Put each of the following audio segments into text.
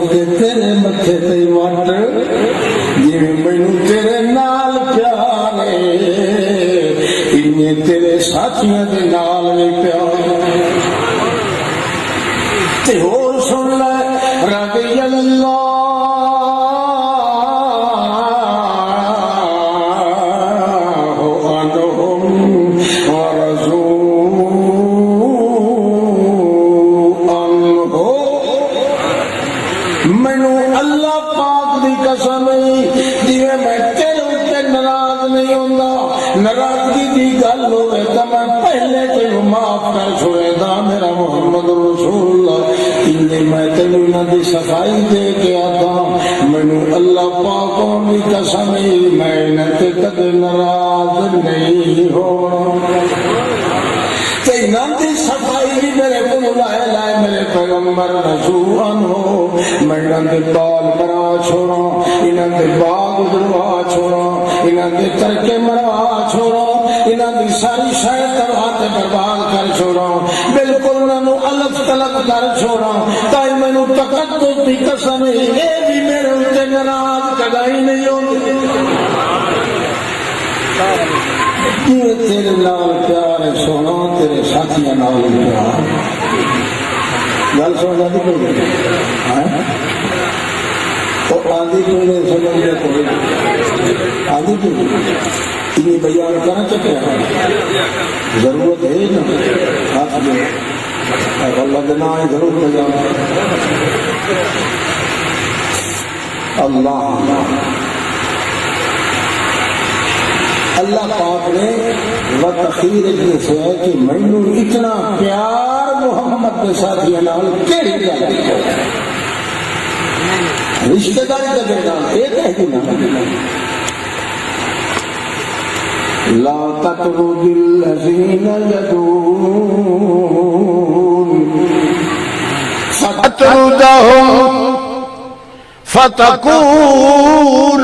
دے تیرے متھے تے وٹ جویں مینوں تیرے نال پیار ہے انہیں تیرے ساتھیاں دے نال نہیں پیار تے ہور سن لے رضی اللہ ناراضگی دی گل ہوئے تو میں پہلے تینوں معاف کر چھوڑے دا میرا محمد رسول اللہ انہیں میں تینوں انہاں دی صفائی دے کے آتا مینوں اللہ پاکوں دی قسم میں انہاں تے کدے ناراض نہیں ہونا تے انہاں دی صفائی بھی میرے کو لائے لائے میرے پیغمبر رسول ہو میں انہاں دے بال مرا چھوڑا انہاں دے باغ اجڑوا چھوڑا انہاں دے ترکے مروا چھوڑا انہاں دی ساری شاید تباہ برباد کر چھوڑا بالکل انہوں الگ تلگ کر چھوڑا تائی میں نو تقدس دی قسم اے بھی میرے اتے ناراض کدائی نہیں ہوتی تیرے نال پیار سونا تیرے ساتھیاں نال پیار گل سمجھ آتی کوئی آدھی کوئی نہیں سمجھ گیا کوئی آدھی کوئی انہیں بیان کرنا چاہتے ہیں ضرورت ہے نا ہاتھ میں اللہ دینا ہے ضرور بیان اللہ پاک نے وتخیر اتنی سے ہے کہ مینوں اتنا پیار محمد کے ساتھیاں نال کیڑی گل رشتہ داری کا درمیان ایک ہے کہ نہ لا تطرد الذین یدعون فتطردهم فتكون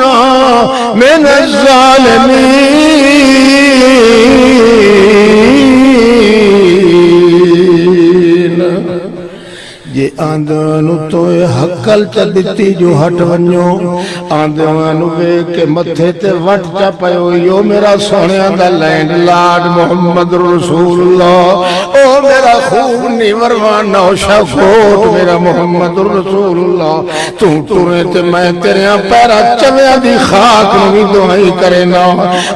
من الظالمین جے آندھانو تو حقل چا دیتی جو ہٹ ونیو آندھانو بے کے متھے تے وٹ چا پہو یو میرا سونے آندھا لینڈ لارڈ محمد رسول اللہ او میرا خوب نیوروان نوشا گھوٹ میرا محمد رسول اللہ تمہیں تے میں تیرے پیرا چویا دی خاک نوی دعائی کرے نا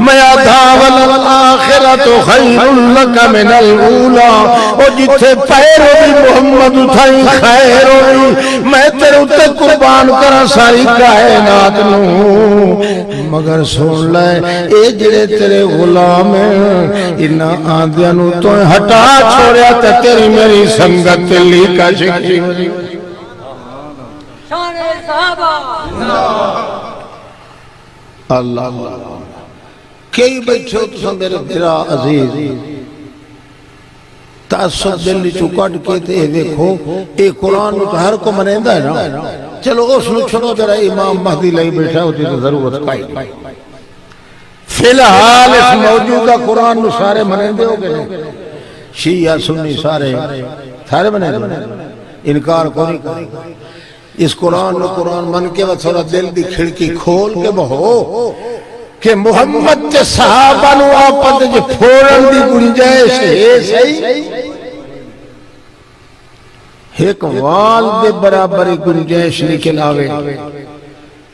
میں آدھا والآخرت خیر لکا من الاولا او جتھے پیرو بھی محمد اٹھائی خیر ہوئی میں تیرے اتے قربان کرا ساری کائنات نو مگر سن لے اے جڑے تیرے غلام ہیں انہاں آندیاں نو تو ہٹا چھوڑیا تے تیری میری سنگت لی کا شکری شان صحابہ اللہ کئی بچھو تو میرے بھرا عزیز تعصب دل چکٹ کے تے دیکھو اے قرآن تو ہر کو منیندہ ہے نا چلو اس لوگ چھوڑو جرا امام مہدی لئی بیٹھا ہوتی تو ضرورت کائی فی الحال اس موجودہ قرآن نو سارے منیندے ہو گئے شیعہ سنی سارے منیندے انکار کو نہیں اس قرآن نو قرآن من کے وہ تھوڑا دل دی کھڑکی کھول کے بہو کہ محمد کے صحابہ نو آپت جو پھوڑن دی گنجائش ہے صحیح ایک وال دے برابری گنجائش نکل آوے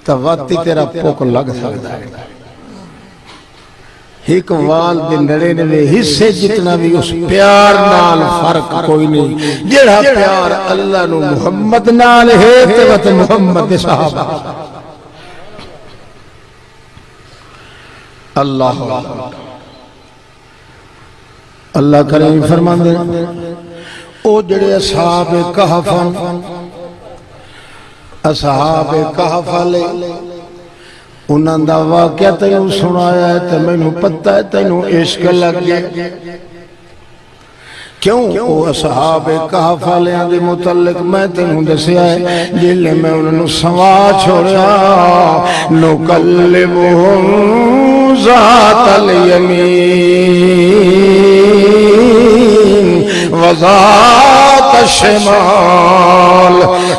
تو واتی تیرا پوک لگ سکتا ہے ایک وال دے نڑے نوے حصے جتنا بھی اس پیار نال فرق کوئی نہیں جڑا پیار اللہ نو محمد نال ہے تو محمد صحابہ اللہ اللہ کریم فرمان دے او جڑے اصحاب کہف لے انہاں دا واقعہ تینوں سنایا ہے تو میں پتہ ہے تینوں عشق لگ گیا کیوں او اصحاب کہف لیاں دے متعلق میں تینوں دسیا ہے جلے میں انہوں سوا چھوڑیا نکلبہم ذات الیمین وذات الشمال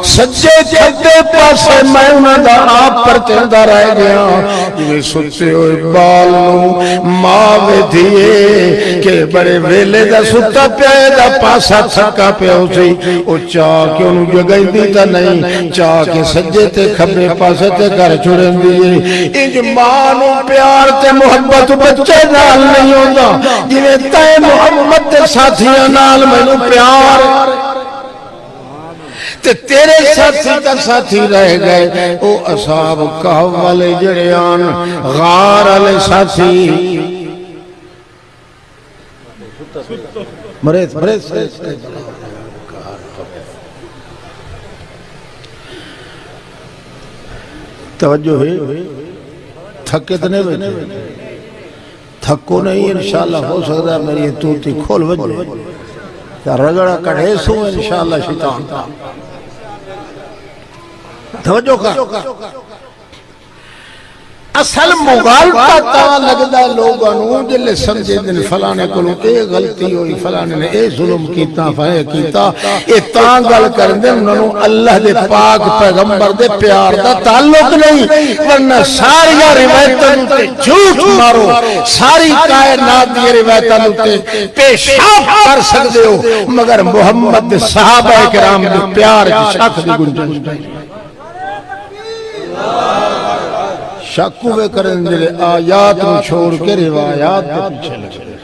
سجے کھبے پاسے میں انہاں دا آپ پر چلدا رہ گیا جویں ستے ہوئے بال نو ماں ودھیے کہ بڑے ویلے دا ستا پیا دا پاسا تھکا پیا سی او چاہ کے انہوں جگائیں تا نہیں چاہ کے سجے تے کھبے پاسے تے کر چھڑیں دیئے انج ماں نو پیار تے محبت بچے نال نہیں ہوتا جنہیں تے محمد تے ساتھیاں نال میں نو پیار تے تیرے ساتھی کا ساتھی رہ گئے او اصحاب کہف والے جڑیان غار والے ساتھی مریض توجہ ہے تھکے تو نہیں بیٹھے تھکو نہیں انشاءاللہ ہو سکتا ہے میری توتی کھول وجہ رگڑا کڑھے سو انشاءاللہ شیطان توجہ کر اصل مغالطہ تا لگدا لوگاں نو جلے سمجھے دن فلانے کولوں اے غلطی ہوئی فلانے نے اے ظلم کیتا فے کیتا اے تاں گل کردے انہاں نو اللہ دے پاک پیغمبر دے پیار دا تعلق نہیں ورنہ ساری روایتاں تے جھوٹ مارو ساری کائنات دی روایتاں تے پیشاب کر سکدے ہو مگر محمد دے صحابہ کرام دے پیار دی شک دی گنجائش نہیں شک ہوئے کرن جلے آیات میں چھوڑ کے روایات دے پیچھے لگے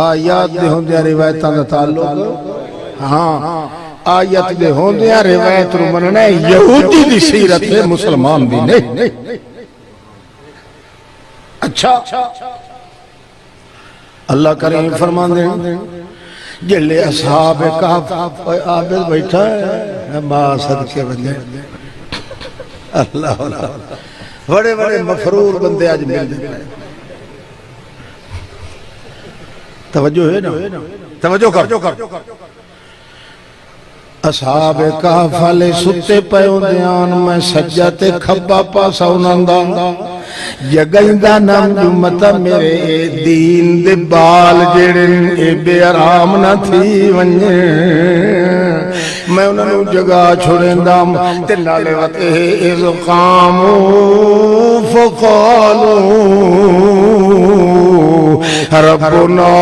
آیات دے ہوں دیا روایتاں دا تعلق ہاں آیت دے ہوں دیا روایت رو مننا ہے یہودی دی سیرت ہے مسلمان بھی نہیں اچھا اللہ کریم فرمان دیں جلے اصحاب کہف عابد بیٹھا ہے ماں صدقے بندے اللہ اللہ بڑے بڑے مفرور بندے آج مل دے توجہ ہے نا توجہ کر اصحاب کہف والے ستے پیوں دیان میں سجا تے کھبا پاسا انہاں جگائندہ نام جمتا میرے دین دے بال جڑن اے بے آرام نہ تھی ونجے میں انہوں نے جگہ چھوڑیں دام تے نالے وطے اذ قامو فقالو ربنا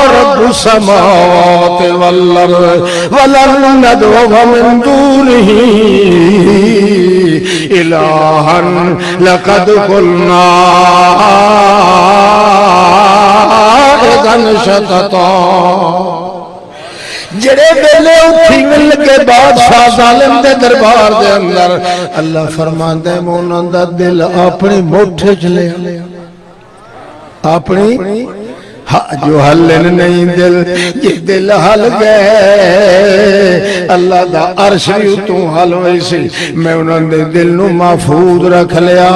رب السماوات والارض ولن ندعو من دونه الہا لقد قلنا اذن شططا جڑے بیلے اٹھی مل کے بادشاہ ظالم دے دربار دے اندر اللہ فرمان دے مونا دا دل اپنی موٹھے چلے اپنی جو حلن نہیں دل یہ دل حل گئے اللہ دا عرش بھی اتوں حل ویسی میں انہوں نے دل نو محفوظ رکھ لیا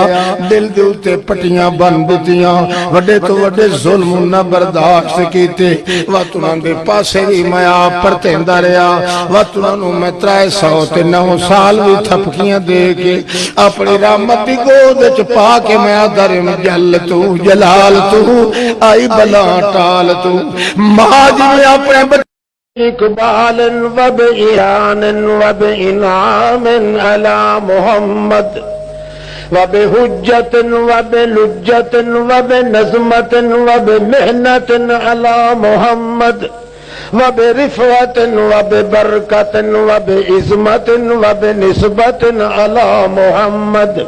دل دے اتے پٹیاں بند دیتیاں وڈے تو وڈے ظلم نہ برداشت کیتے وقت انہوں نے پاسے بھی میں آپ پر تیندہ رہا وقت انہوں میں 309 سال بھی تھپکیاں دے کے اپنی رحمت بھی گود چپا کے میں درم جل تو جلال تو آئی بلا ٹال تو ماج میں اپنے اقبال و بإعان و بإنعام علی محمد و بحجت و بلجت و بنظمت و بمحنت علی محمد و برفعت و ببرکت و بعظمت و بنسبت علی محمد